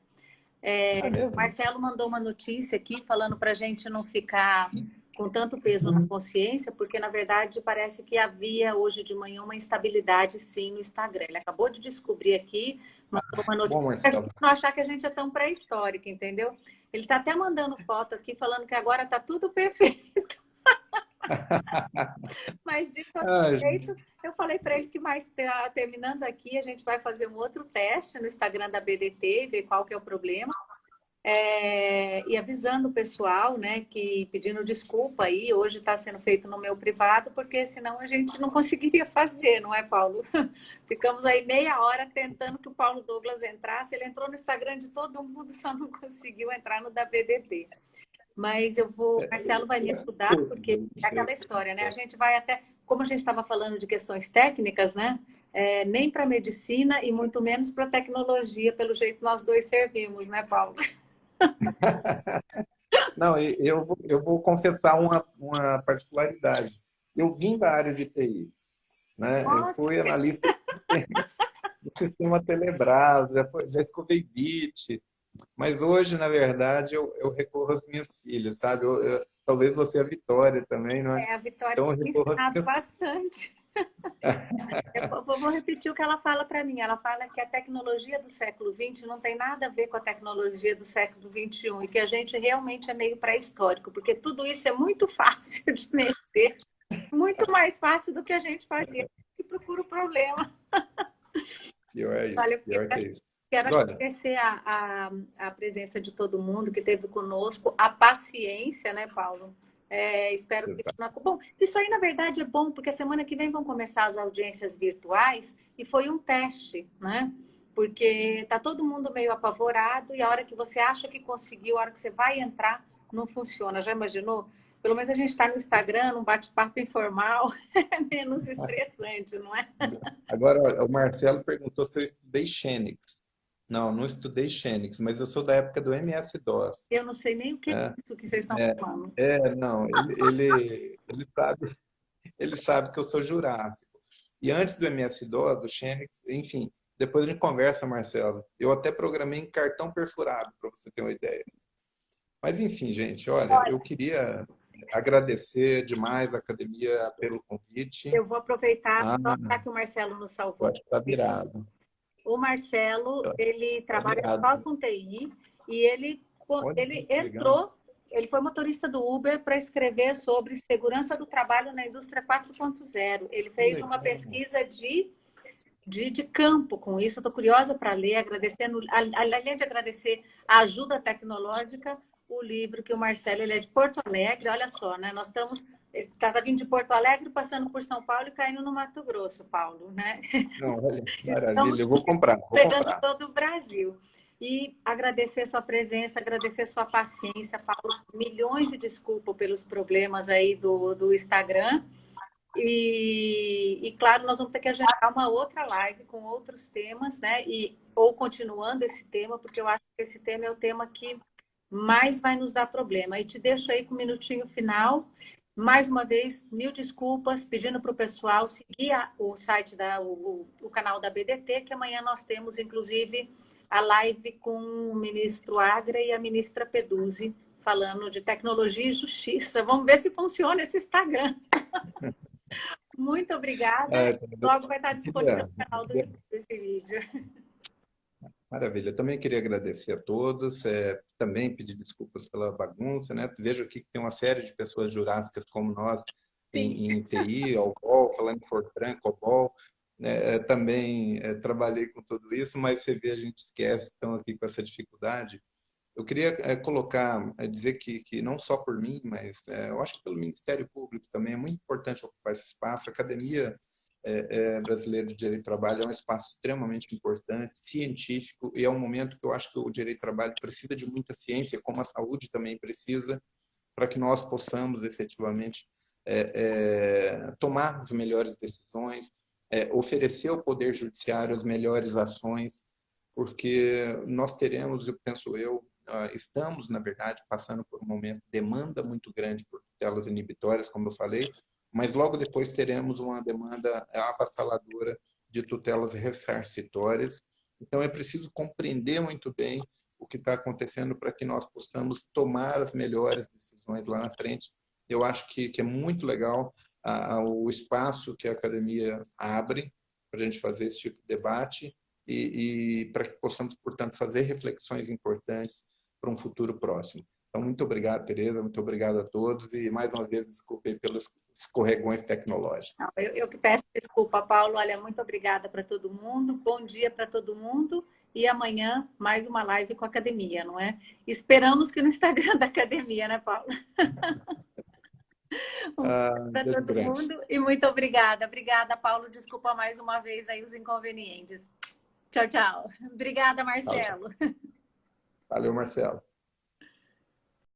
O Marcelo mandou uma notícia aqui falando para a gente não ficar com tanto peso na consciência, porque, na verdade, parece que havia hoje de manhã uma instabilidade, sim, no Instagram. Ele acabou de descobrir aqui, mandou uma notícia para não achar que a gente é tão pré-histórica, entendeu? Ele está até mandando foto aqui, falando que agora está tudo perfeito. Mas, de todo jeito, eu falei para ele que terminando aqui, a gente vai fazer um outro teste no Instagram da BDT, ver qual que é o problema. E avisando o pessoal, né, que pedindo desculpa aí, hoje está sendo feito no meu privado, porque senão a gente não conseguiria fazer, não é, Paulo? Ficamos aí meia hora tentando que o Paulo Douglas entrasse, ele entrou no Instagram de todo mundo, só não conseguiu entrar no da BDT. Mas o Marcelo vai me ajudar, porque é aquela história, né? A gente vai até, como a gente estava falando de questões técnicas, né? Nem para medicina e muito menos para tecnologia, pelo jeito nós dois servimos, né, Paulo? Não, eu vou confessar uma particularidade. Eu vim da área de TI, né? Nossa. Eu fui analista do sistema Telebrás, já escovei bit, mas hoje, na verdade, eu recorro às minhas filhas, sabe? talvez você a Vitória também, não é? A Vitória Então, eu tem recorro às ensinado pessoas. bastante. Eu vou repetir o que ela fala para mim. Ela fala que a tecnologia do século XX não tem nada a ver com a tecnologia do século XXI e que a gente realmente é meio pré-histórico, porque tudo isso é muito fácil de mexer, muito mais fácil do que a gente fazia, que procura o problema. Pior é isso, Olha, pior que é isso. quero Mas olha, agradecer a presença de todo mundo que esteve conosco, a paciência, né, Paulo? Espero que isso não... Bom, isso aí, na verdade, é bom, porque a semana que vem vão começar as audiências virtuais e foi um teste, né? Porque tá todo mundo meio apavorado e a hora que você acha que conseguiu, a hora que você vai entrar, não funciona. Já imaginou? Pelo menos a gente está no Instagram, num bate-papo informal, é menos estressante, não é? agora olha, o Marcelo perguntou se eu estudei Xenix. Não, não estudei Xenix, mas eu sou da época do MS-DOS. Eu não sei nem o que é Né? isso que vocês estão falando. Não, ele sabe que eu sou Jurássico. E antes do MS-DOS, do Xenix, enfim, depois a gente conversa, Marcelo. Eu até programei em cartão perfurado, para você ter uma ideia. Mas enfim, gente, olha, eu queria agradecer demais a academia pelo convite. Eu vou aproveitar Ah, só que o Marcelo nos eu salvou. acho que está virado. O Marcelo, ele Está trabalha só virado. com TI e Olha, ele que legal. entrou, ele foi motorista do Uber para escrever sobre segurança do trabalho na indústria 4.0. Ele Que fez uma legal. pesquisa de campo com isso. Estou curiosa para ler, agradecendo, além de agradecer a ajuda tecnológica, o livro que o Marcelo, ele é de Porto Alegre, olha só, né? Nós estamos, ele estava vindo de Porto Alegre, passando por São Paulo e caindo no Mato Grosso, Paulo, né? Não, olha, Então, maravilha. Eu vou comprar, vou pegando comprar. todo o Brasil. E agradecer sua presença, agradecer sua paciência, Paulo. Milhões de desculpas pelos problemas aí do Instagram. Claro, nós vamos ter que agendar uma outra live com outros temas, né? Ou continuando esse tema, porque eu acho que esse tema é o tema que mais vai nos dar problema. E te deixo aí com um minutinho final. Mais uma vez, mil desculpas, pedindo para o pessoal seguir o site, o canal da BDT, que amanhã nós temos, inclusive, a live com o ministro Agra e a ministra Peduzzi, falando de tecnologia e justiça. Vamos ver se funciona esse Instagram. Muito obrigada. Ah, Logo vai estar disponível queria- no canal do YouTube esse vídeo. Maravilha. Eu também queria agradecer a todos, também pedir desculpas pela bagunça, né? Vejo aqui que tem uma série de pessoas jurássicas como nós em TI, ALGOL, falando em Fortran, COBOL, né? Também trabalhei com tudo isso, mas você vê, a gente esquece, estão aqui com essa dificuldade. Eu queria colocar, dizer que não só por mim, mas eu acho que pelo Ministério Público também é muito importante ocupar esse espaço. A Academia Brasileira de Direito do Trabalho é um espaço extremamente importante, científico, e é um momento que eu acho que o direito do trabalho precisa de muita ciência, como a saúde também precisa, para que nós possamos efetivamente tomar as melhores decisões, oferecer ao Poder Judiciário as melhores ações, porque nós teremos, eu penso eu, estamos, na verdade, passando por um momento de demanda muito grande por tutelas inibitórias, como eu falei, mas logo depois teremos uma demanda avassaladora de tutelas ressarcitórias. Então, é preciso compreender muito bem o que está acontecendo para que nós possamos tomar as melhores decisões lá na frente. Eu acho que é muito legal o espaço que a academia abre para a gente fazer esse tipo de debate e para que possamos, portanto, fazer reflexões importantes para um futuro próximo. Então, muito obrigado, Tereza, muito obrigado a todos e, mais uma vez, desculpe pelos escorregões tecnológicos. Não, eu que peço desculpa, Paulo. Olha, muito obrigada para todo mundo. Bom dia para todo mundo. E amanhã, mais uma live com a academia, não é? Esperamos que no Instagram da academia, né, Paulo? Para Beijo todo grande. mundo. E muito obrigada. Obrigada, Paulo. Desculpa mais uma vez aí os inconvenientes. Tchau, tchau. Obrigada, Tchau, tchau. Marcelo. Valeu, Marcelo.